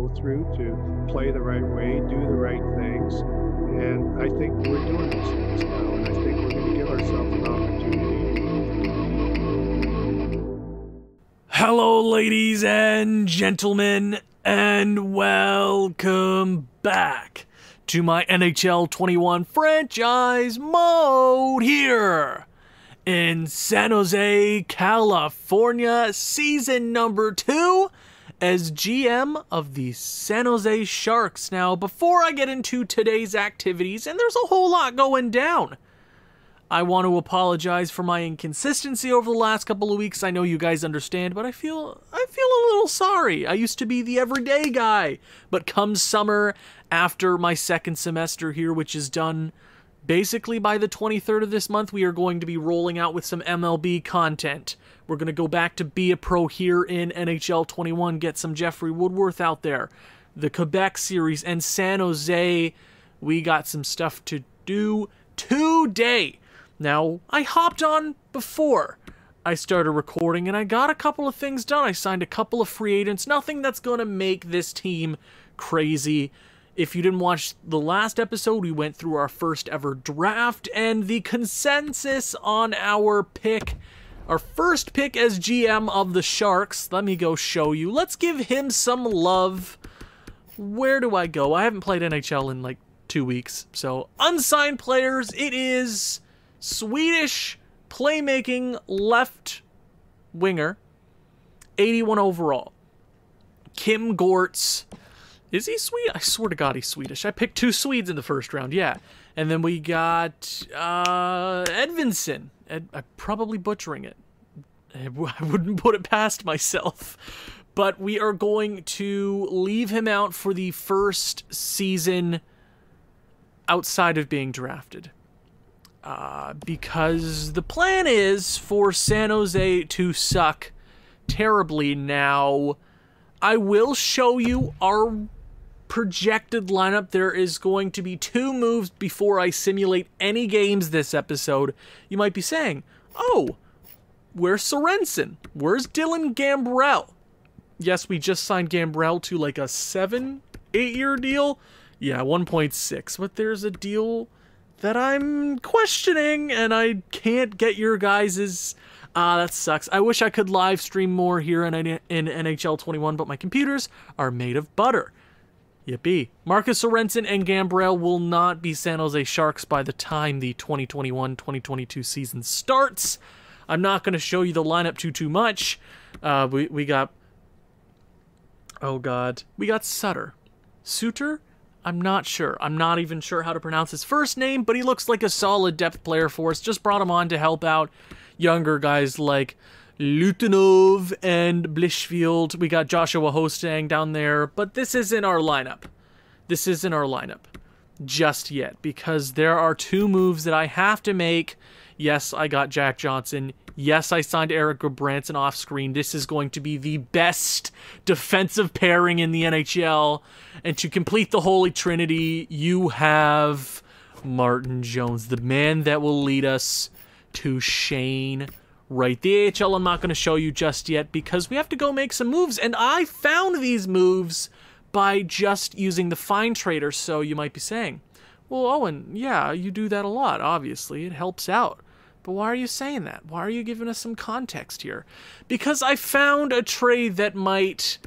go through to play the right way, do the right things. And I think we're doing those things now, and I think we're going to give ourselves an opportunity to compete. Hello, ladies and gentlemen, and welcome back to my NHL 21 franchise mode here in San Jose, California, season number 2 as GM of the San Jose Sharks. Now, before I get into today's activities, and there's a whole lot going down, I want to apologize for my inconsistency over the last couple of weeks. I know you guys understand, but I feel a little sorry. I used to be the everyday guy, but come summer, after my second semester here, which is done basically by the 23rd of this month, we are going to be rolling out with some MLB content. We're going to go back to be a pro here in NHL 21, get some Jeffrey Woodworth out there, the Quebec series, and San Jose. We got some stuff to do today. Now, I hopped on before I started recording, and I got a couple of things done. I signed a couple of free agents, nothing that's going to make this team crazy. If you didn't watch the last episode, we went through our first ever draft, and the consensus on our pick, our first pick as GM of the Sharks, let me go show you. Let's give him some love. Where do I go? I haven't played NHL in like 2 weeks, so unsigned players, it is Swedish playmaking left winger, 81 overall, Kim Gortz. Is he Swedish? I swear to God he's Swedish. I picked 2 Swedes in the first round, yeah. And then we got Edvinsson. I'm probably butchering it. I wouldn't put it past myself. But we are going to leave him out for the first season outside of being drafted. Because the plan is for San Jose to suck terribly. Now, I will show you our projected lineup. There is going to be 2 moves before I simulate any games this episode. You might be saying, oh, where's Sorensen? Where's Dylan Gambrell? Yes, we just signed Gambrell to like a 7-8-year deal. Yeah, 1.6. But there's a deal that I'm questioning, and I can't get your guys's. That sucks. I wish I could live stream more here in NHL 21, but my computers are made of butter. Yippee. Marcus Sorensen and Gambrell will not be San Jose Sharks by the time the 2021-2022 season starts. I'm not going to show you the lineup too much. We got... Oh, God. We got Sutter. Suter? I'm not sure. I'm not even sure how to pronounce his first name, but he looks like a solid depth player for us. Just brought him on to help out younger guys like Lutinov and Blishfield. We got Joshua Hostang down there, but this isn't our lineup. This isn't our lineup just yet, because there are 2 moves that I have to make. Yes, I got Jack Johnson. Yes, I signed Eric Branson off screen. This is going to be the best defensive pairing in the NHL. And to complete the Holy Trinity, you have Martin Jones, the man that will lead us to Shane Wright. The AHL I'm not going to show you just yet because we have to go make some moves. And I found these moves by just using the Find Trader. So you might be saying, well, Owen, yeah, you do that a lot. Obviously, it helps out. But why are you saying that? Why are you giving us some context here? Because I found a trade that might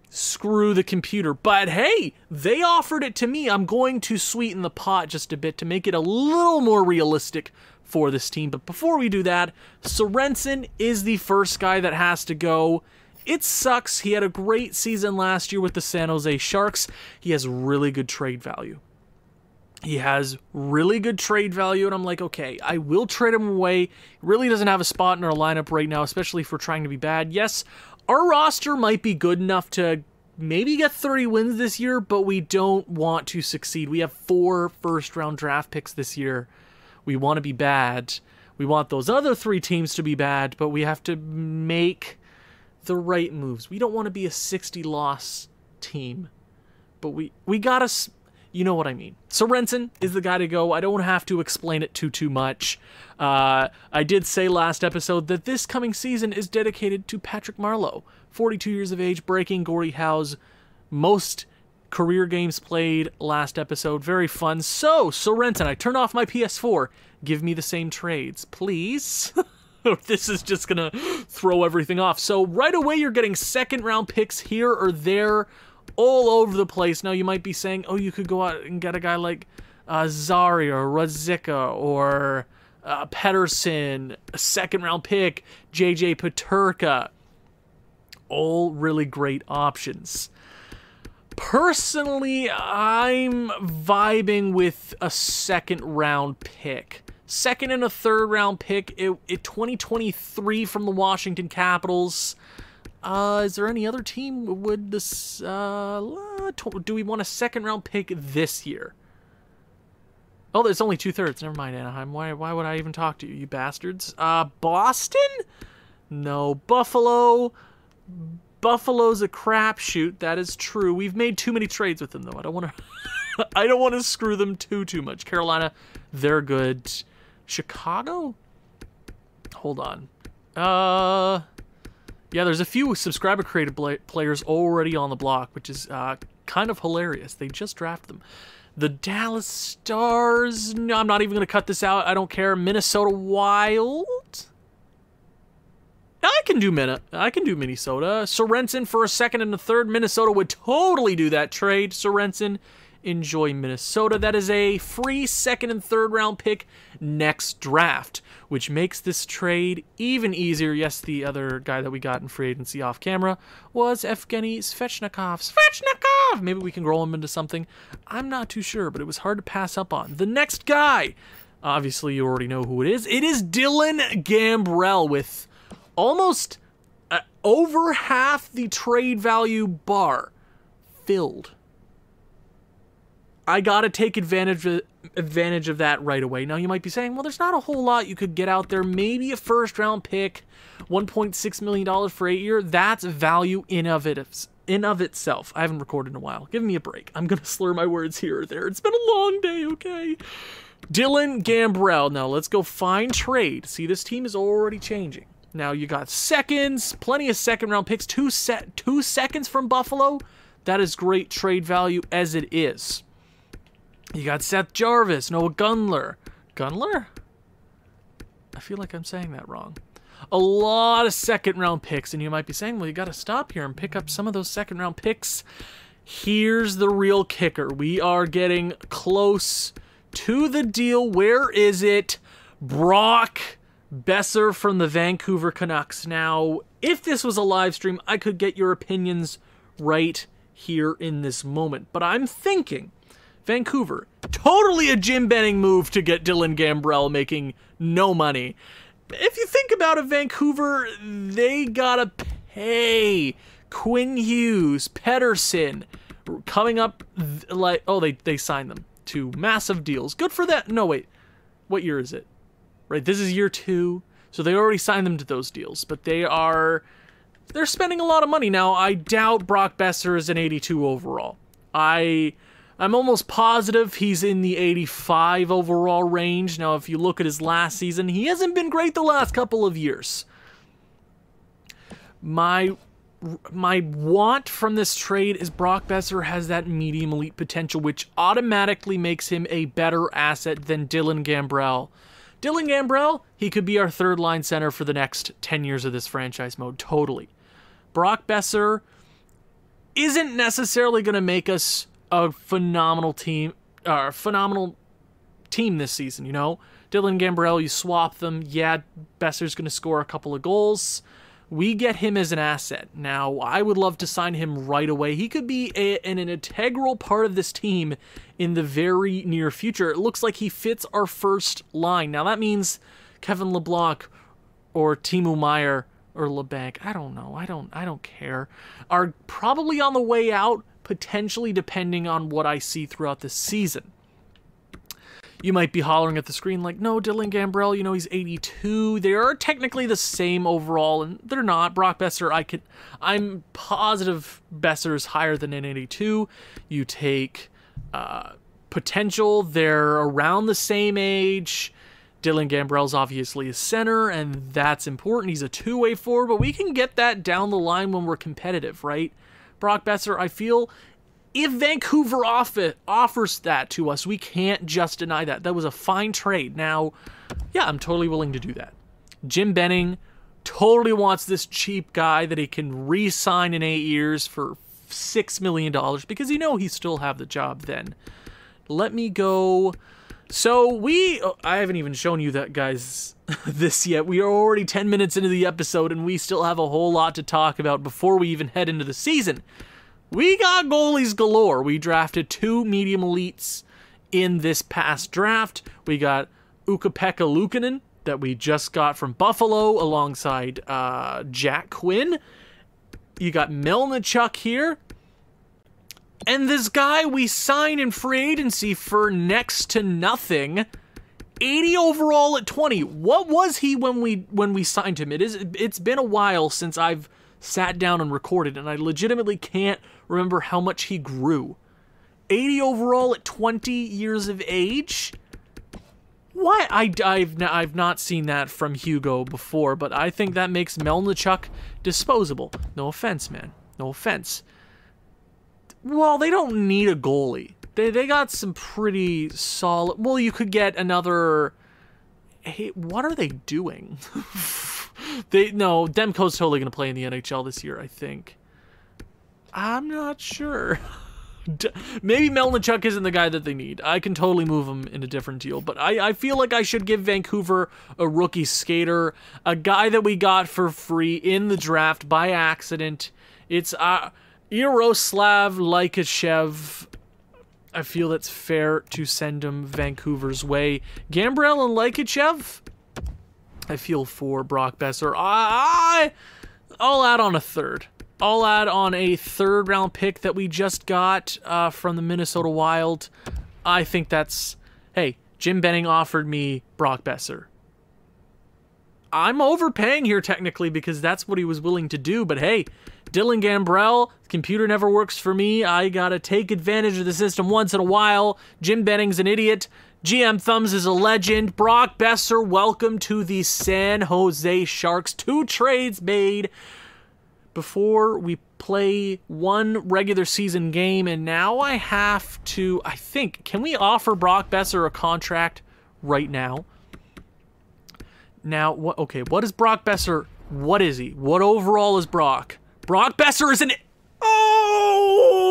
screw the computer. But hey, they offered it to me. I'm going to sweeten the pot just a bit to make it a little more realistic for this team. But before we do that, Sorensen is the first guy that has to go. It sucks. He had a great season last year with the San Jose Sharks. He has really good trade value. He has really good trade value, and I'm like, okay, I will trade him away. He really doesn't have a spot in our lineup right now, especially if we're trying to be bad. Yes, our roster might be good enough to maybe get 30 wins this year, but we don't want to succeed. We have 4 first-round draft picks this year. We want to be bad. We want those other 3 teams to be bad, but we have to make the right moves. We don't want to be a 60-loss team, but we gotta... You know what I mean. Sorensen is the guy to go. I don't have to explain it too much. I did say last episode that this coming season is dedicated to Patrick Marleau, 42 years of age, breaking Gordie Howe's most career games played last episode. Very fun. So, Sorrenton, I turned off my PS4. Give me the same trades, please. This is just going to throw everything off. So, right away, you're getting second-round picks here or there all over the place. Now, you might be saying, oh, you could go out and get a guy like Zari or Ruzicka or Pedersen, a second-round pick, JJ Peterka. All really great options. Personally, I'm vibing with a second-round pick. Second and a third-round pick, 2023 from the Washington Capitals. Is there any other team would this... do we want a second-round pick this year? Oh, there's only 2/3. Never mind, Anaheim. Why would I even talk to you, you bastards? Boston? No. Buffalo? Buffalo's a crapshoot. That is true. We've made too many trades with them, though. I don't want to... I don't want to screw them too much. Carolina, they're good. Chicago? Hold on. Yeah, there's a few subscriber-created players already on the block, which is kind of hilarious. They just drafted them. The Dallas Stars... No, I'm not even going to cut this out. I don't care. Minnesota Wild? I can do Minnesota. Sorensen for a second and a third. Minnesota would totally do that trade. Sorensen, enjoy Minnesota. That is a free second and third round pick next draft, which makes this trade even easier. Yes, the other guy that we got in free agency off camera was Evgeny Svechnikov. Svechnikov! Maybe we can grow him into something. I'm not too sure, but it was hard to pass up on. The next guy, obviously you already know who it is. It is Dylan Gambrell with almost over half the trade value bar filled. I gotta take advantage of that right away. Now you might be saying, well, there's not a whole lot you could get out there. Maybe a first round pick, $1.6 million for 8 years. That's value in of itself. I haven't recorded in a while. Give me a break. I'm gonna slur my words here or there. It's been a long day, okay? Dylan Gambrell. Now let's go find trade. See, this team is already changing. Now you got seconds, plenty of second round picks, two seconds from Buffalo. That is great trade value as it is. You got Seth Jarvis, Noah Gunler. Gunler? I feel like I'm saying that wrong. A lot of second round picks, and you might be saying, well, you got to stop here and pick up some of those second round picks. Here's the real kicker. We are getting close to the deal. Where is it? Brock Besser from the Vancouver Canucks. Now, if this was a live stream, I could get your opinions right here in this moment. But I'm thinking, Vancouver, totally a Jim Benning move to get Dylan Gambrell making no money. If you think about it, Vancouver, they gotta pay Quinn Hughes, Pedersen, coming up like, oh, they signed them to massive deals. Good for that. No, wait. What year is it? Right, this is year 2, so they already signed them to those deals, but they're spending a lot of money. Now, I doubt Brock Besser is an 82 overall. I'm almost positive he's in the 85 overall range. Now, if you look at his last season, he hasn't been great the last couple of years. My want from this trade is Brock Besser has that medium elite potential, which automatically makes him a better asset than Dylan Gambrell. Dylan Gambrell, he could be our third line center for the next 10 years of this franchise mode, totally. Brock Besser isn't necessarily going to make us a phenomenal team this season, you know? Dylan Gambrell, you swap them, yeah, Besser's going to score a couple of goals. We get him as an asset. Now, I would love to sign him right away. He could be an integral part of this team in the very near future. It looks like he fits our first line. Now, that means Kevin LeBlanc or Timo Meier or LeBanc, I don't know. I don't care, are probably on the way out, potentially depending on what I see throughout the season. You might be hollering at the screen like, no, Dylan Gambrell, you know, he's 82. They are technically the same overall, and they're not. Brock Besser, I'm positive Besser is higher than an 82. You take potential, they're around the same age. Dylan Gambrell's obviously a center, and that's important. He's a two-way forward, but we can get that down the line when we're competitive, right? Brock Besser. I feel if Vancouver offers that to us, we can't just deny that. That was a fine trade. Now, yeah, I'm totally willing to do that. Jim Benning totally wants this cheap guy that he can re-sign in 8 years for $6 million because he still have the job then. Let me go. So I haven't even shown you that, guys, this yet. We are already 10 minutes into the episode and we still have a whole lot to talk about before we even head into the season. We got goalies galore. We drafted 2 medium elites in this past draft. We got Ukko-Pekka Luukkonen that we just got from Buffalo alongside Jack Quinn. You got Melnichuk here. And this guy we signed in free agency for next to nothing. 80 overall at 20. What was he when we signed him? It's been a while since I've sat down and recorded, and I legitimately can't remember how much he grew. 80 overall at 20 years of age? What? I've not seen that from Hugo before, but I think that makes Melnichuk disposable. No offense, man. No offense. Well, they don't need a goalie. They got some pretty solid... Well, you could get another... Hey, what are they doing? No, Demko's totally going to play in the NHL this year, I think. I'm not sure. Maybe Melnichuk isn't the guy that they need. I can totally move him in a different deal. But I feel like I should give Vancouver a rookie skater. A guy that we got for free in the draft by accident. It's Yaroslav Lykashev. I feel that's fair to send him Vancouver's way. Gambrell and Lykashev? I feel for Brock Besser. I'll add on a third. I'll add on a third-round pick that we just got from the Minnesota Wild. I think that's... Hey, Jim Benning offered me Brock Besser. I'm overpaying here, technically, because that's what he was willing to do. But hey, Dylan Gambrell, computer never works for me. I gotta take advantage of the system once in a while. Jim Benning's an idiot. GM Thumbs is a legend. Brock Besser, welcome to the San Jose Sharks. 2 trades made before we play 1 regular season game, and now I have to, I think, can we offer Brock Besser a contract right now? Now, what is Brock Besser? What is he? What overall is Brock? Brock Besser is an... Oh!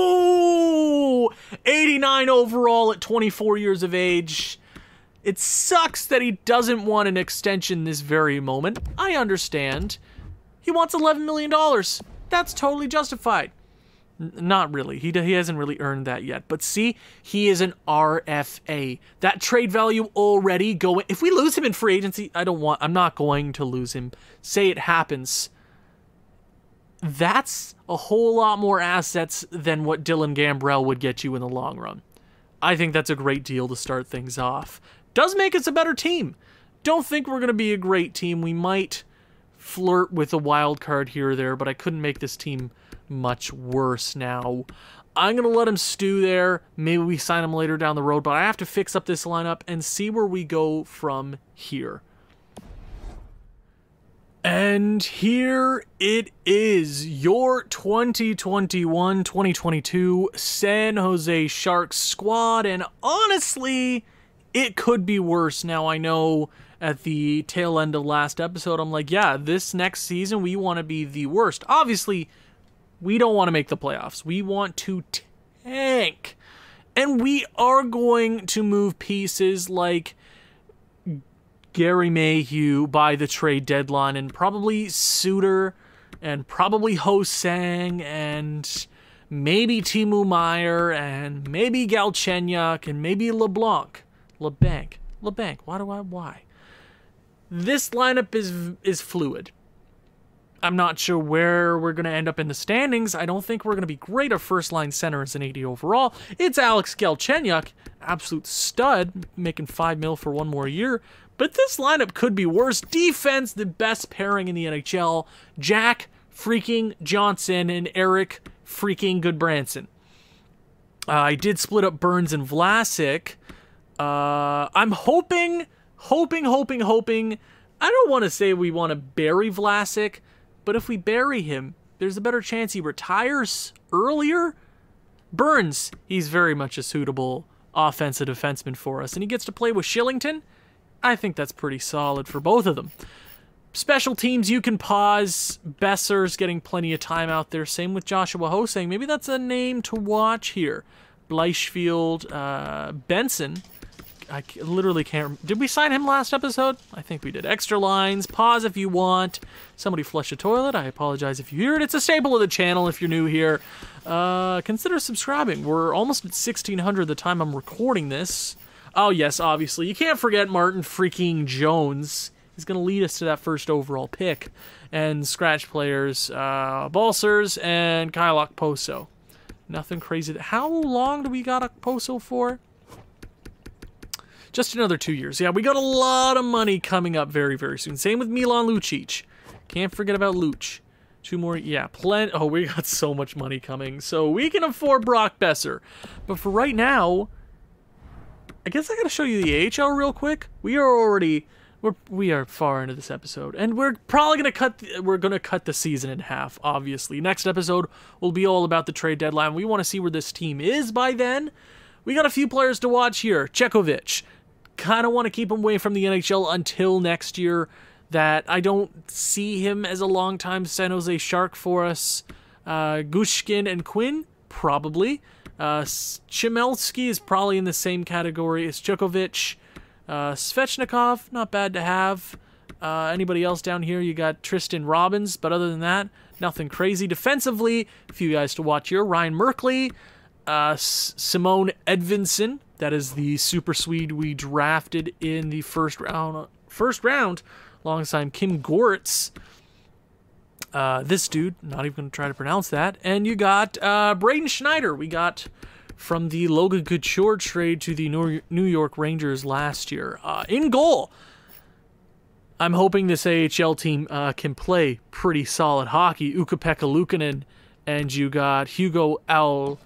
89 overall at 24 years of age. It sucks that he doesn't want an extension this very moment. I understand. He wants $11 million. That's totally justified. Not really. He hasn't really earned that yet. But see, he is an RFA. That trade value already going... If we lose him in free agency, I'm not going to lose him. Say it happens. That's a whole lot more assets than what Dylan Gambrell would get you in the long run. I think that's a great deal to start things off. Does make us a better team. Don't think we're going to be a great team. We might flirt with a wild card here or there, but I couldn't make this team much worse now. I'm going to let him stew there. Maybe we sign him later down the road, but I have to fix up this lineup and see where we go from here. And here it is, your 2021-2022 San Jose Sharks squad, and honestly, it could be worse. Now, I know at the tail end of last episode, I'm like, yeah, this next season, we want to be the worst. Obviously, we don't want to make the playoffs. We want to tank. And we are going to move pieces like Gary Mayhew by the trade deadline, and probably Suter, and probably Ho-Sang, and maybe Timo Meier, and maybe Galchenyuk, and maybe LeBlanc. Why? This lineup is fluid. I'm not sure where we're going to end up in the standings. I don't think we're going to be great at first-line center as an 80 overall. It's Alex Galchenyuk, absolute stud, making $5 million for 1 more year. But this lineup could be worse. Defense, the best pairing in the NHL. Jack freaking Johnson and Eric freaking Goodbranson. I did split up Burns and Vlasic. I'm hoping. I don't want to say we want to bury Vlasic, but if we bury him, there's a better chance he retires earlier. Burns, he's very much a suitable offensive defenseman for us, and he gets to play with Shillington. I think that's pretty solid for both of them. Special teams, you can pause. Besser's getting plenty of time out there. Same with Joshua Hosang. Maybe that's a name to watch here. Bleichfield, Benson. I literally can't... Did we sign him last episode? I think we did. Extra lines. Pause if you want. Somebody flush a toilet. I apologize if you hear it. It's a staple of the channel if you're new here. Consider subscribing. We're almost at 1,600 the time I'm recording this. Oh, yes, obviously. You can't forget Martin freaking Jones. He's going to lead us to that first overall pick. And scratch players, Balsers and Kyle Okposo. Nothing crazy. How long do we got Okposo for? Just another 2 years. Yeah, we got a lot of money coming up very, very soon. Same with Milan Lucic. Can't forget about Luch. 2 more. Yeah, plenty. Oh, we got so much money coming. So we can afford Brock Besser. But for right now, I guess I got to show you the AHL real quick. We are far into this episode, and we're probably gonna cut the season in half. Obviously, next episode will be all about the trade deadline. We want to see where this team is by then. We got a few players to watch here. Chekovich. Kind of want to keep him away from the NHL until next year. That I don't see him as a long-time San Jose Shark for us. Gushkin and Quinn, probably. Chmelevski is probably in the same category as Chekovich. Svechnikov, not bad to have. Anybody else down here? You got Tristan Robbins, but other than that, nothing crazy. Defensively, a few guys to watch here. Ryan Merkley, Simone Edvinsson. That is the super Swede we drafted in the first round, alongside Kim Goretz. This dude, not even going to try to pronounce that. And you got Braden Schneider. We got from the Logan Couture trade to the New York Rangers last year. In goal, I'm hoping this AHL team can play pretty solid hockey. Ukko-Pekka Luukkonen, and you got Hugo Alnefelt?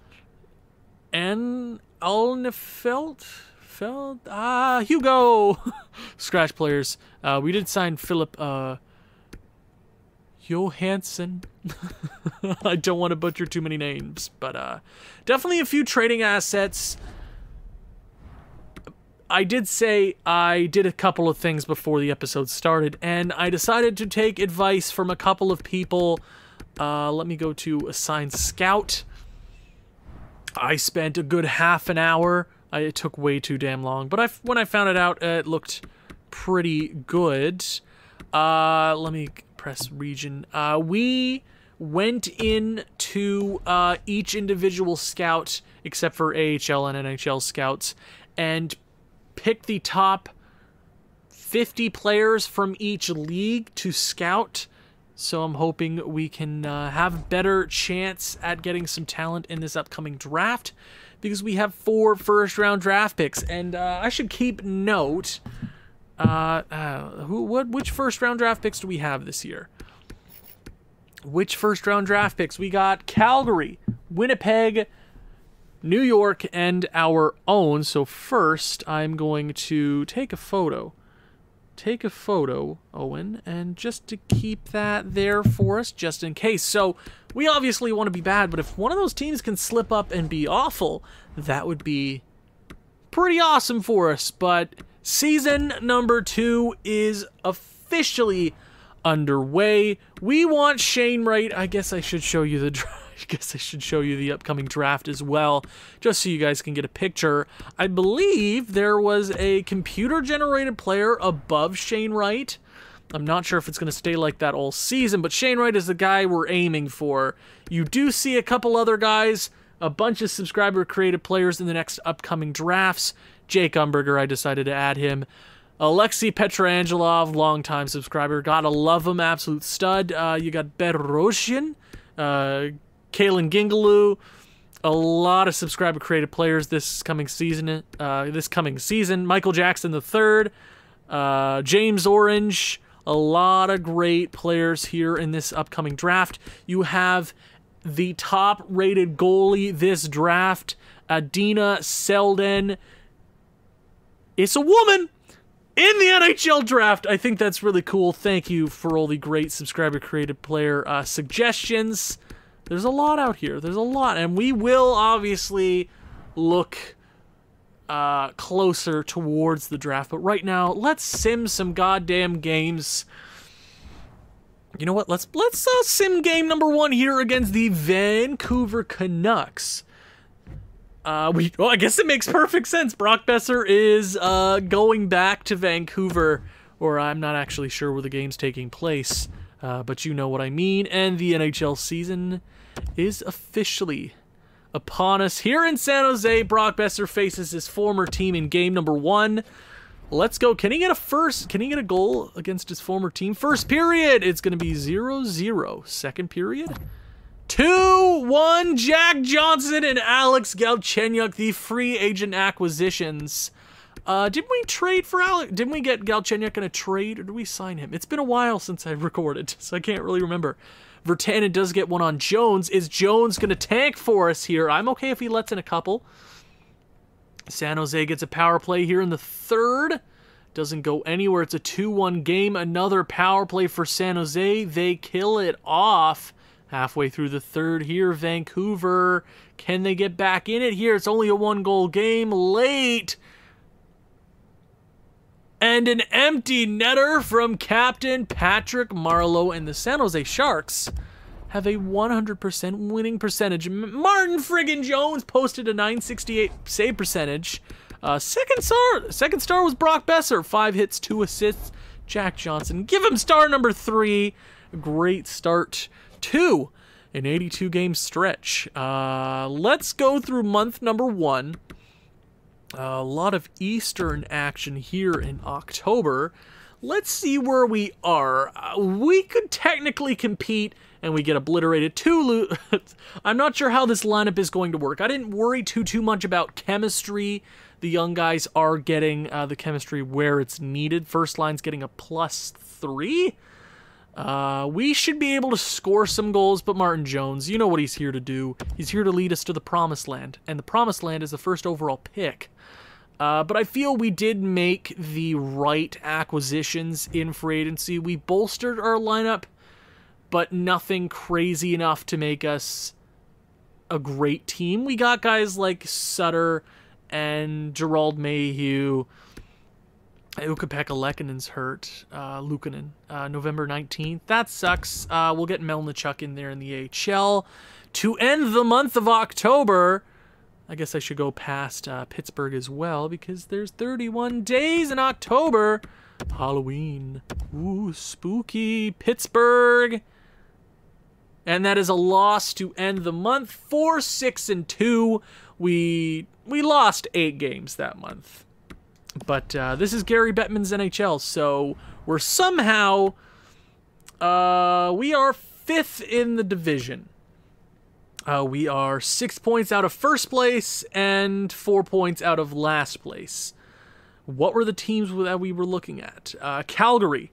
Hugo! Scratch players. We did sign Philip Johansson. I don't want to butcher too many names, but definitely a few trading assets. I did say I did a couple of things before the episode started, and I decided to take advice from a couple of people. Let me go to Assign Scout. I spent a good half an hour. It took way too damn long, but when I found it out, it looked pretty good. Let me press region. We went into each individual scout, except for AHL and NHL scouts, and picked the top 50 players from each league to scout. So I'm hoping we can have a better chance at getting some talent in this upcoming draft, because we have 4 first-round draft picks, and I should keep note. Which first-round draft picks do we have this year? Which first-round draft picks? We got Calgary, Winnipeg, New York, and our own. So first, I'm going to take a photo. Take a photo, Owen, and just to keep that there for us, just in case. So we obviously want to be bad, but if one of those teams can slip up and be awful, that would be pretty awesome for us. But season number 2 is officially underway. We want Shane Wright. I guess I should show you the upcoming draft as well, just so you guys can get a picture. I believe there was a computer-generated player above Shane Wright. I'm not sure if it's going to stay like that all season, but Shane Wright is the guy we're aiming for. You do see a couple other guys, a bunch of subscriber-created players in the next upcoming drafts. Jake Umberger, I decided to add him. Alexei Petrangelov, longtime subscriber. Gotta love him, absolute stud. You got Beroshin, Kalen Gingaloo, a lot of subscriber-created players this coming season. Michael Jackson III, James Orange, a lot of great players here in this upcoming draft. You have the top-rated goalie this draft, Adina Selden. It's a woman! in the NHL draft. I think that's really cool. Thank you for all the great subscriber created player suggestions. There's a lot out here. There's a lot, and we will obviously look closer towards the draft. But right now, let's sim some goddamn games. You know what? Let's sim game number 1 here against the Vancouver Canucks. Well, I guess it makes perfect sense. Brock Besser is going back to Vancouver, or I'm not actually sure where the game's taking place, but you know what I mean. And the NHL season is officially upon us here in San Jose. Brock Besser faces his former team in game number 1. Let's go. Can he get a goal against his former team? First period, it's going to be 0-0. Second period, 2-1. Jack Johnson and Alex Galchenyuk, the free agent acquisitions. Didn't we trade for Alex? Didn't we get Galchenyuk in a trade, or did we sign him? It's been a while since I recorded, so I can't really remember. Virtanen does get one on Jones. Is Jones going to tank for us here? I'm okay if he lets in a couple. San Jose gets a power play here in the third. Doesn't go anywhere. It's a 2-1 game. Another power play for San Jose. They kill it off halfway through the third here. Vancouver, can they get back in it here? It's only a 1-goal game. Late. And an empty netter from Captain Patrick Marleau, and the San Jose Sharks have a 100% winning percentage. Martin friggin' Jones posted a .968 save percentage. Second star was Brock Besser. 5 hits, 2 assists. Jack Johnson, give him star number 3. Great start to an 82-game stretch. Let's go through month number 1. A lot of Eastern action here in October. Let's see where we are. We could technically compete, and we get obliterated. I'm not sure how this lineup is going to work. I didn't worry too much about chemistry. The young guys are getting the chemistry where it's needed. First line's getting a +3. We should be able to score some goals, but Martin Jones, you know what he's here to do. He's here to lead us to the promised land, and the promised land is the first overall pick. But I feel we did make the right acquisitions in free agency. We bolstered our lineup, but nothing crazy enough to make us a great team. We got guys like Sutter and Gerald Mayhew. Ukko-Pekka Lekkonen's hurt. Luukkonen, November 19th. That sucks. We'll get Melnichuk in there in the AHL. To end the month of October, I guess I should go past Pittsburgh as well, because there's 31 days in October. Halloween. Ooh, spooky. Pittsburgh. And that is a loss to end the month. 4-6-2. We lost 8 games that month. But this is Gary Bettman's NHL, so we're somehow... we are 5th in the division. We are 6 points out of first place and 4 points out of last place. What were the teams that we were looking at? Calgary.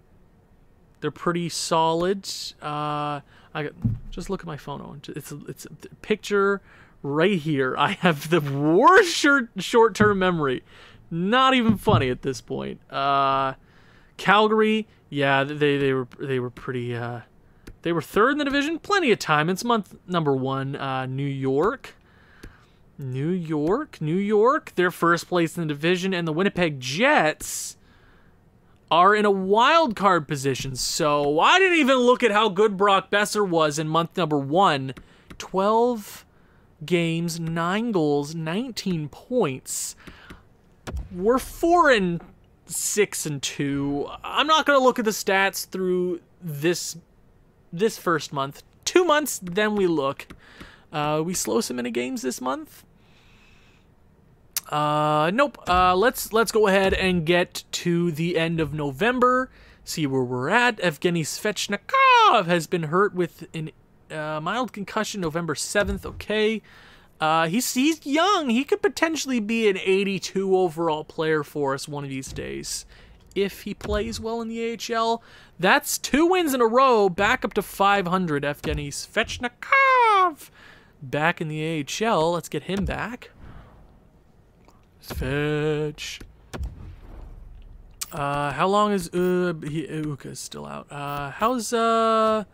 They're pretty solid. Just look at my phone. It's a picture right here. I have the worst short-term memory. Not even funny at this point. Calgary, yeah, they were pretty. They were 3rd in the division. Plenty of time. It's month number 1. New York. They're first place in the division, and the Winnipeg Jets are in a wild card position. So I didn't even look at how good Brock Besser was in month number 1. 12 games, 9 goals, 19 points. We're 4-6-2. I'm not going to look at the stats through this first month. 2 months, then we look. We slow so many games this month? Nope. Let's go ahead and get to the end of November. See where we're at. Evgeny Svechnikov has been hurt with an mild concussion November 7th. Okay. He's young. He could potentially be an 82 overall player for us one of these days if he plays well in the AHL. That's 2 wins in a row, back up to 500. Evgeny Svechnikov back in the AHL. Let's get him back. Fetch. How long is Uka is still out? How's not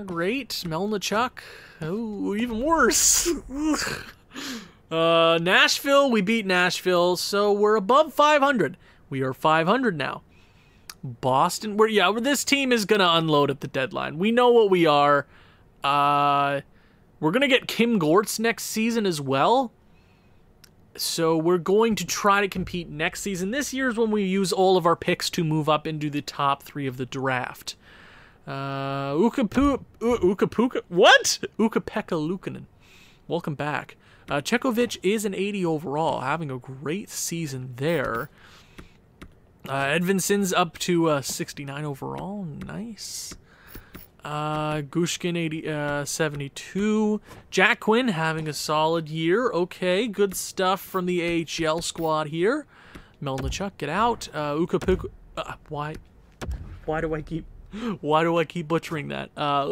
great. Melnichuk. Oh, even worse. Nashville, we beat Nashville, so we're above 500. We are 500 now. Boston, this team is gonna unload at the deadline. We know what we are. We're gonna get Kim Gortz next season as well. So we're going to try to compete next season. This year is when we use all of our picks to move up into the top 3 of the draft. Ukapeka Lukanen. Welcome back. Chekovic is an 80 overall, having a great season there. Edvinson's up to 69 overall. Nice. Gushkin 72. Jack Quinn having a solid year. Okay, good stuff from the AHL squad here. Melnichuk, get out. Ukapeka. Why do I keep butchering that? Why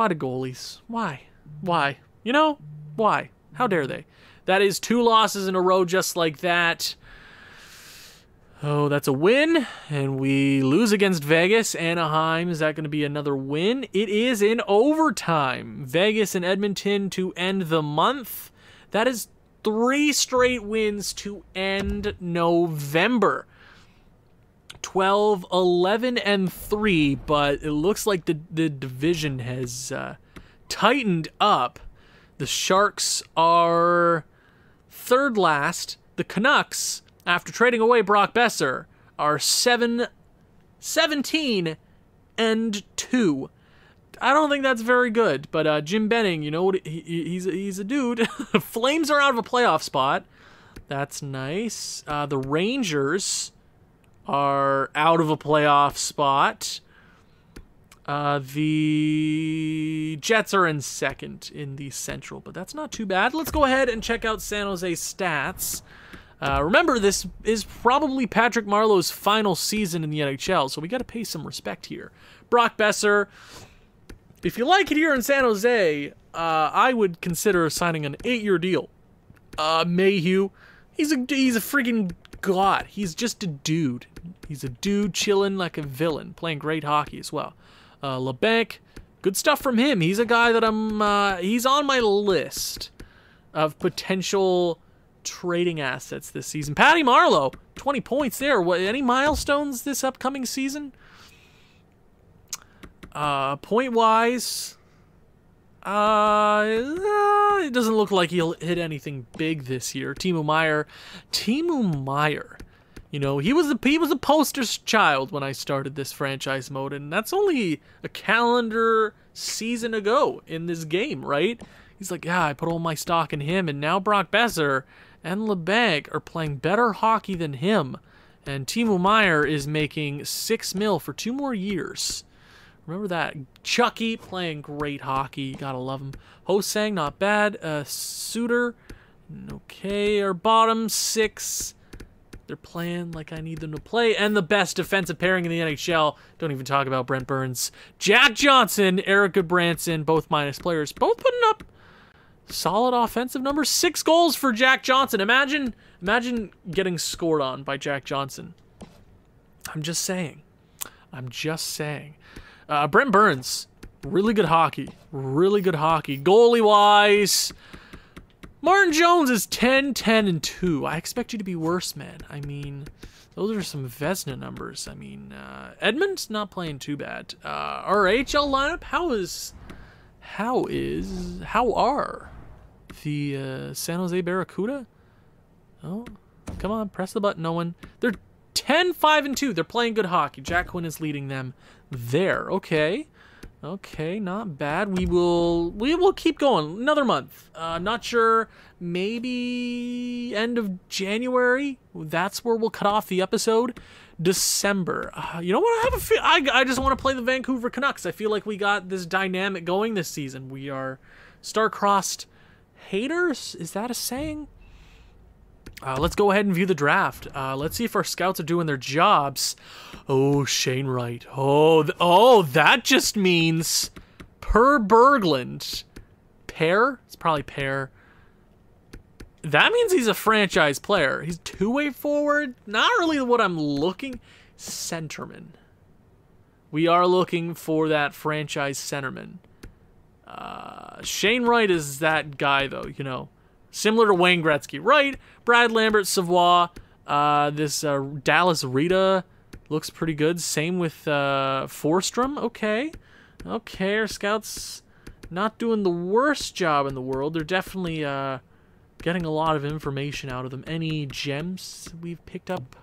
do goalies? Why? You know? Why? How dare they? That is 2 losses in a row just like that. Oh, that's a win. And we lose against Vegas. Anaheim, is that going to be another win? It is in overtime. Vegas and Edmonton to end the month. That is 3 straight wins to end November. 12, 11, and 3, but it looks like the division has tightened up. The Sharks are 3rd last. The Canucks, after trading away Brock Besser, are 17 and 2. I don't think that's very good, but Jim Benning, you know what? He's a dude. Flames are out of a playoff spot. That's nice. The Rangers are out of a playoff spot. The Jets are in 2nd in the Central, but that's not too bad. Let's go ahead and check out San Jose's stats. Remember, this is probably Patrick Marleau's final season in the NHL, so we got to pay some respect here. Brock Besser, if you like it here in San Jose, I would consider signing an 8-year deal. Mayhew, he's a freaking god. He's just a dude. He's a dude chilling like a villain, playing great hockey as well. LeBanc, good stuff from him. He's a guy that he's on my list of potential trading assets this season. Patty Marleau, 20 points there. Any milestones this upcoming season? Point-wise, it doesn't look like he'll hit anything big this year. Timo Meier, you know, he was a poster child when I started this franchise mode, and that's only a calendar season ago in this game, right? He's like, yeah, I put all my stock in him, and now Brock Besser and LeBanc are playing better hockey than him, and Timo Meier is making $6 million for 2 more years. Remember that. Chucky playing great hockey. Gotta love him. Hosang, not bad. Suter, okay. Our bottom 6, they're playing like I need them to play. And the best defensive pairing in the NHL, don't even talk about Brent Burns. Jack Johnson, Eric Goodbranson, both minus players. Both putting up solid offensive numbers. 6 goals for Jack Johnson. Imagine getting scored on by Jack Johnson. I'm just saying. Brent Burns, really good hockey. Goalie-wise, Martin Jones is 10, 10, and 2. I expect you to be worse, man. I mean, those are some Vezina numbers. I mean, Edmund's not playing too bad. Our AHL lineup, how are the San Jose Barracuda? Oh, come on, press the button, no one. They're 10, 5, and 2. They're playing good hockey. Jack Quinn is leading them there. Okay, not bad. We will keep going another month. I'm not sure. Maybe end of January. That's where we'll cut off the episode. December. You know what? I just want to play the Vancouver Canucks. I feel like we got this dynamic going this season. We are star-crossed haters. Is that a saying? Let's go ahead and view the draft. Let's see if our scouts are doing their jobs. Oh, Shane Wright. Oh, that just means Per Berglund. Pear? It's probably Pear. That means he's a franchise player. He's two-way forward. Not really what I'm looking. Centerman. We are looking for that franchise centerman. Shane Wright is that guy, though, you know. Similar to Wayne Gretzky. Wright, Brad Lambert, Savoie. This Dallas Rita looks pretty good. Same with Forstrom. Okay. Okay, our scouts not doing the worst job in the world. They're definitely getting a lot of information out of them. Any gems we've picked up?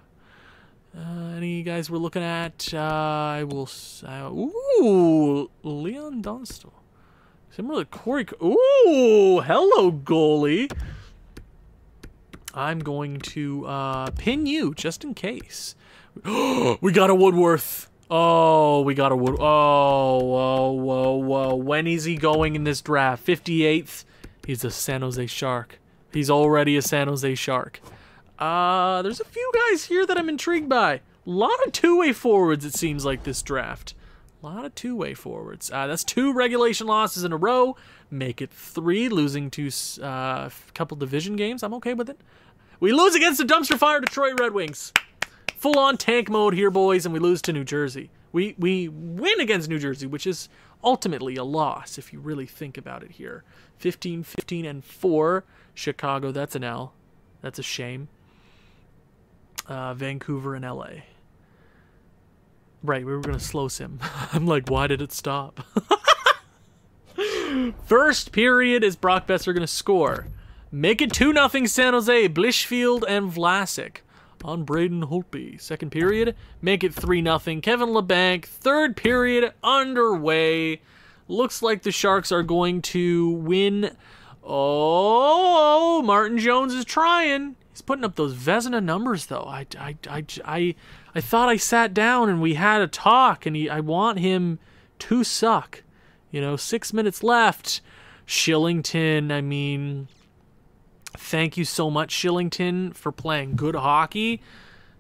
Any guys we're looking at? I will... ooh! Leon Dunstall. Similar to Corey... Ooh! Hello, goalie! I'm going to pin you, just in case. We got a Woodworth! Oh, we got a Wood... Oh, whoa, whoa, whoa. When is he going in this draft? 58th? He's a San Jose Shark. He's already a San Jose Shark. There's a few guys here that I'm intrigued by. A lot of two-way forwards, it seems like, this draft. A lot of two-way forwards. That's 2 regulation losses in a row. Make it 3, losing to a couple division games. I'm okay with it. We lose against the dumpster fire Detroit Red Wings. Full-on tank mode here, boys, and we lose to New Jersey. We win against New Jersey, which is ultimately a loss, if you really think about it here. 15, 15, and 4. Chicago, that's an L. That's a shame. Vancouver and LA. Right, we were going to slow sim. I'm like, why did it stop? First period is Brock Besser going to score. Make it 2-0 San Jose. Blishfield and Vlasic on Braden Holtby. Second period, make it 3-0 Kevin LeBanc. Third period underway. Looks like the Sharks are going to win. Oh, Martin Jones is trying. He's putting up those Vezina numbers, though. I thought I sat down and we had a talk, and I want him to suck. You know, 6 minutes left. Shillington, I mean, thank you so much, Shillington, for playing good hockey.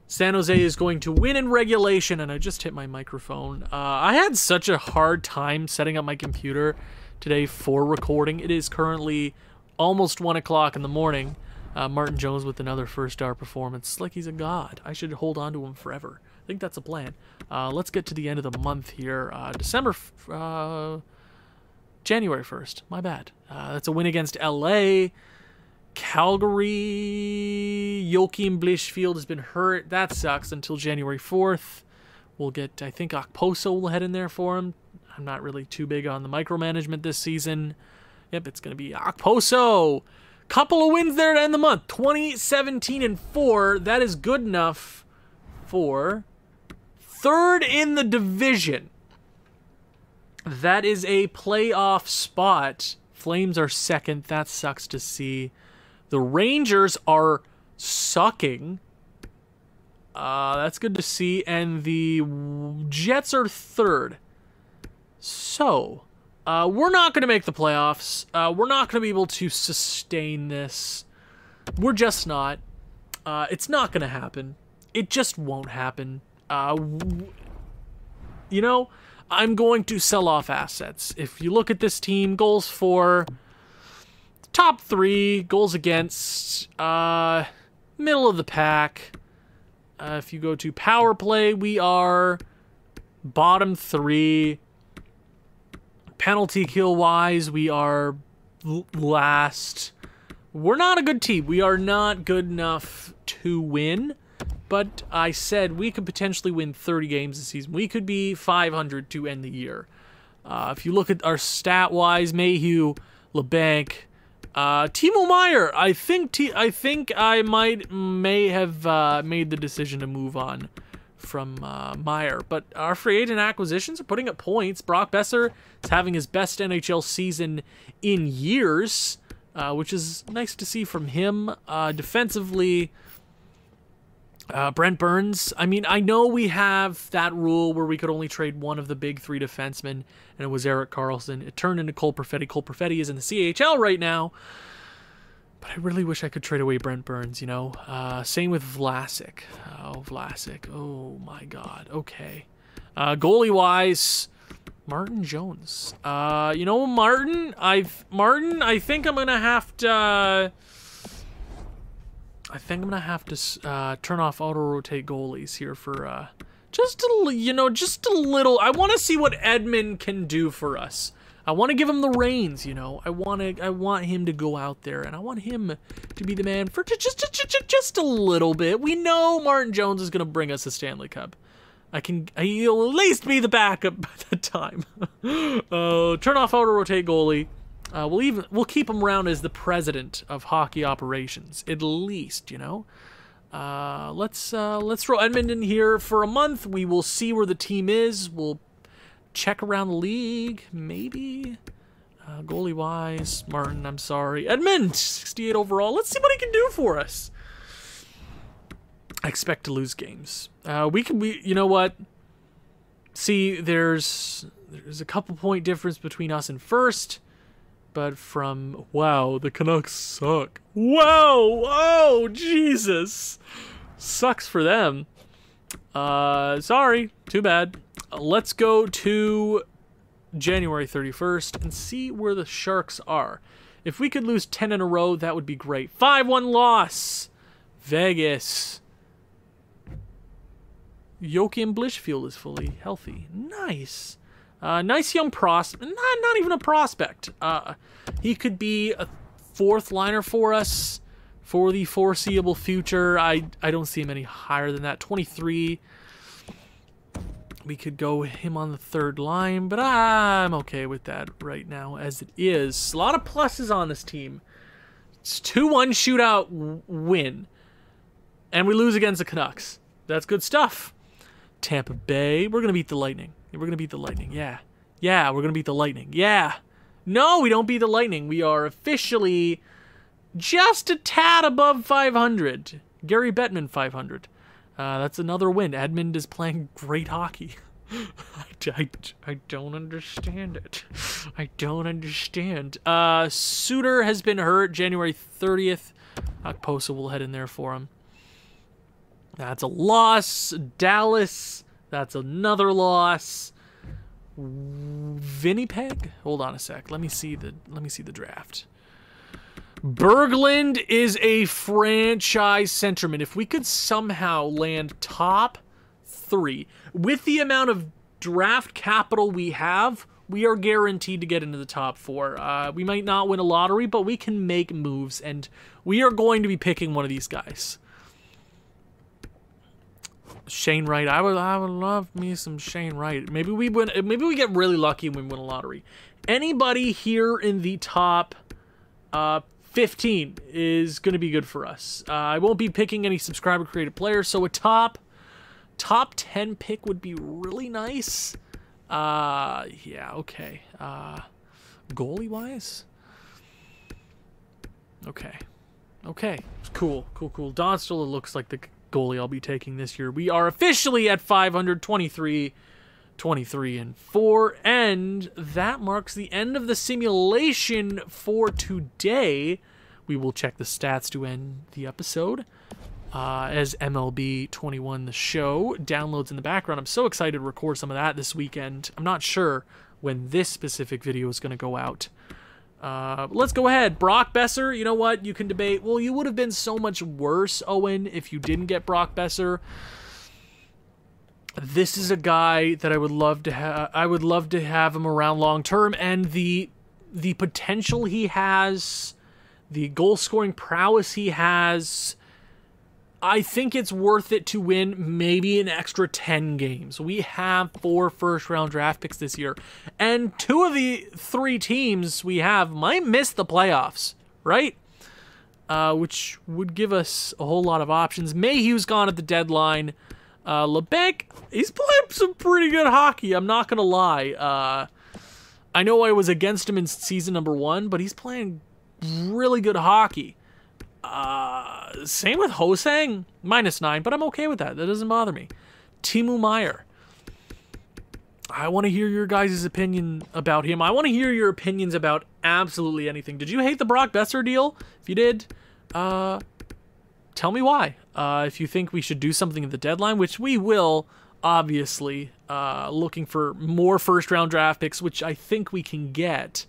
San Jose is going to win in regulation, and I just hit my microphone. I had such a hard time setting up my computer today for recording. It is currently almost 1 o'clock in the morning. Martin Jones with another first-star performance. Like he's a god. I should hold on to him forever. I think that's a plan. Let's get to the end of the month here. January 1st. My bad. That's a win against LA. Calgary. Joachim Blishfield has been hurt. That sucks until January 4th. We'll get, I think, Okposo will head in there for him. I'm not really too big on the micromanagement this season. Yep, it's going to be Okposo. Couple of wins there to end the month. 20-17 and 4. That is good enough for third in the division. That is a playoff spot. Flames are second. That sucks to see. The Rangers are sucking. That's good to see. And the Jets are third. So, we're not going to make the playoffs. We're not going to be able to sustain this. We're just not. It's not going to happen. It just won't happen. You know, I'm going to sell off assets. If you look at this team, goals for, top 3, goals against, middle of the pack. If you go to power play, we are bottom 3. Penalty kill wise, we are last. We're not a good team. We are not good enough to win. But I said we could potentially win 30 games this season. We could be 500 to end the year. If you look at our stat-wise, Mayhew, LeBanc, Timo Meier. I think I may have made the decision to move on from Meier. But our free agent acquisitions are putting up points. Brock Besser is having his best NHL season in years, which is nice to see from him. Defensively, Brent Burns, I mean, I know we have that rule where we could only trade one of the big 3 defensemen, and it was Erik Karlsson. It turned into Cole Perfetti. Cole Perfetti is in the CHL right now, but I really wish I could trade away Brent Burns, you know? Same with Vlasic. Oh, Vlasic. Oh, my God. Okay. Goalie-wise, Martin Jones. You know, Martin, I think I'm going to have to... I think I'm gonna have to turn off auto rotate goalies here for just a little. I want to see what Edmund can do for us. I want to give him the reins, you know. I want him to go out there, and I want him to be the man for just a little bit. We know Martin Jones is gonna bring us a Stanley Cup. He'll at least be the backup by that time. Turn off auto rotate goalie. We'll keep him around as the president of hockey operations, at least, you know. Let's throw Edmund in here for a month. We will see where the team is. We'll check around the league, maybe. Goalie wise, Martin, I'm sorry. Edmund, 68 overall. Let's see what he can do for us. I expect to lose games. You know what? See, there's a couple point difference between us and first, but wow, the Canucks suck. Whoa, oh, Jesus. Sucks for them. Sorry, too bad. Let's go to January 31st and see where the Sharks are. If we could lose 10 in a row, that would be great. 5-1 loss. Vegas. Joachim Blishfield is fully healthy. Nice. Nice young prospect. Not even a prospect. He could be a fourth liner for us for the foreseeable future. I don't see him any higher than that. 23. We could go him on the third line, but I'm okay with that right now as it is. A lot of pluses on this team. It's 2-1 shootout win. And we lose against the Canucks. That's good stuff. Tampa Bay. We're going to beat the Lightning. We're going to beat the Lightning. Yeah. Yeah, we're going to beat the Lightning. Yeah. No, we don't beat the Lightning. We are officially just a tad above 500. Gary Bettman 500. That's another win. Edmund is playing great hockey. I don't understand it. I don't understand. Suter has been hurt January 30th. Okposo will head in there for him. That's a loss. Dallas. That's another loss. Winnipeg. Hold on a sec. Let me see the draft. Berglund is a franchise centerman. If we could somehow land top 3 with the amount of draft capital we have, we are guaranteed to get into the top 4. We might not win a lottery, but we can make moves, and we are going to be picking one of these guys. Shane Wright. I would love me some Shane Wright. Maybe we win. Maybe we get really lucky and we win a lottery. Anybody here in the top 15 is going to be good for us. I won't be picking any subscriber created players, so a top 10 pick would be really nice. Yeah, okay. Goalie wise? Okay. Cool. Don Stola looks like the goalie I'll be taking this year. We are officially at 523, 23-4, and that marks the end of the simulation for today. We will check the stats to end the episode as MLB 21 the show downloads in the background. I'm so excited to record some of that this weekend. I'm not sure when this specific video is going to go out. Let's go ahead. Brock Besser, you know what? You can debate. Well, you would have been so much worse, Owen, if you didn't get Brock Besser. This is a guy that I would love to have. I would love to have him around long term, and the potential he has, the goal scoring prowess he has, I think it's worth it to win maybe an extra 10 games. We have 4 first-round draft picks this year, and 2 of the 3 teams we have might miss the playoffs, right? Which would give us a whole lot of options. Mayhew's gone at the deadline. Lebec, he's playing some pretty good hockey, I'm not going to lie. I know I was against him in season number 1, but he's playing really good hockey. Same with Hosang, -9, but I'm okay with that. That doesn't bother me. Timo Meier. I want to hear your guys' opinion about him. I want to hear your opinions about absolutely anything. Did you hate the Brock Besser deal? If you did, tell me why. If you think we should do something at the deadline, which we will, obviously, looking for more first-round draft picks, which I think we can get.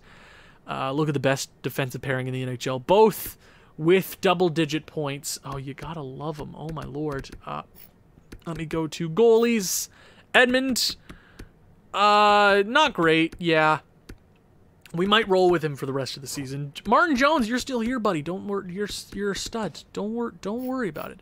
Look at the best defensive pairing in the NHL. Both with double-digit points. Oh, you gotta love them. Oh, my lord. Let me go to goalies. Edmund. Not great. Yeah. We might roll with him for the rest of the season. Martin Jones, you're still here, buddy. Don't worry. You're a stud. Don't worry about it.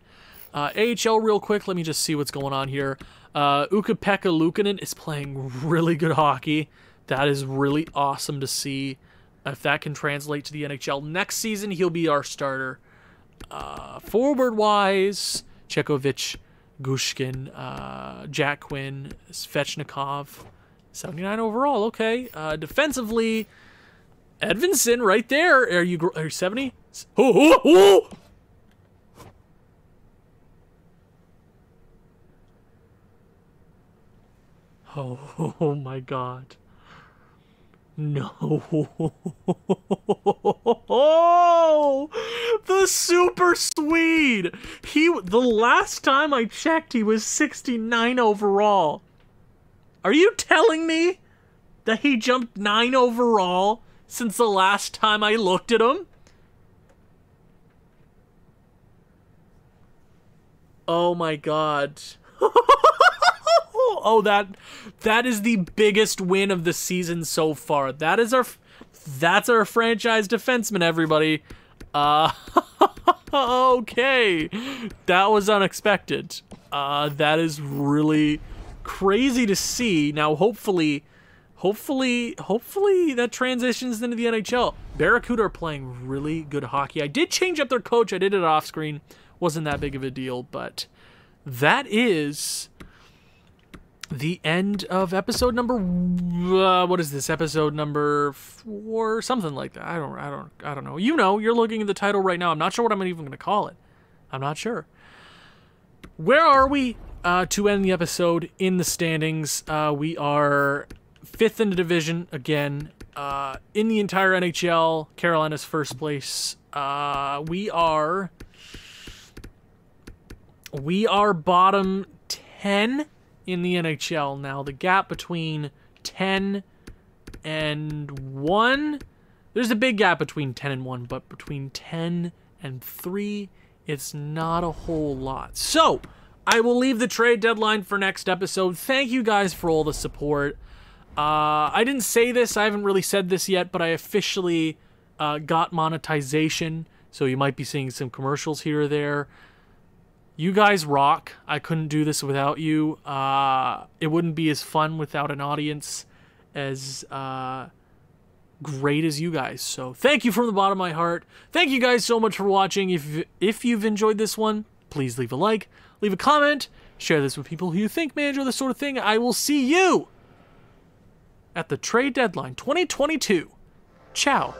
AHL real quick. Let me just see what's going on here. Ukko-Pekka Luukkonen is playing really good hockey. That is really awesome to see. If that can translate to the NHL next season, he'll be our starter. Forward-wise, Chekovich, Gushkin, Jack Quinn, Svechnikov, 79 overall. Okay. Defensively, Edvinsson right there. Are you 70? Oh! Oh my God. No. The Super Swede. The last time I checked, he was 69 overall. Are you telling me that he jumped 9 overall since the last time I looked at him? Oh my God. Oh, that is the biggest win of the season so far. That's our franchise defenseman, everybody. Okay. That was unexpected. That is really crazy to see. Now, hopefully that transitions into the NHL. Barracuda are playing really good hockey. I did change up their coach. I did it off screen. Wasn't that big of a deal, but that is the end of episode number what is this, episode number 4, something like that. I don't know. You're looking at the title right now. I'm not sure what I'm even going to call it. I'm not sure. Where are we to end the episode in the standings? We are 5th in the division again. In the entire NHL, Carolina's first place. We are bottom 10 in the NHL now. The gap between 10 and 1, there's a big gap between 10 and 1, but between 10 and 3, it's not a whole lot. So, I will leave the trade deadline for next episode. Thank you guys for all the support. I didn't say this, I haven't really said this yet, but I officially got monetization, so you might be seeing some commercials here or there. You guys rock. I couldn't do this without you. It wouldn't be as fun without an audience as great as you guys. So thank you from the bottom of my heart. Thank you guys so much for watching. If you've enjoyed this one, please leave a like, leave a comment, share this with people who you think may enjoy this sort of thing. I will see you at the trade deadline 2022. Ciao.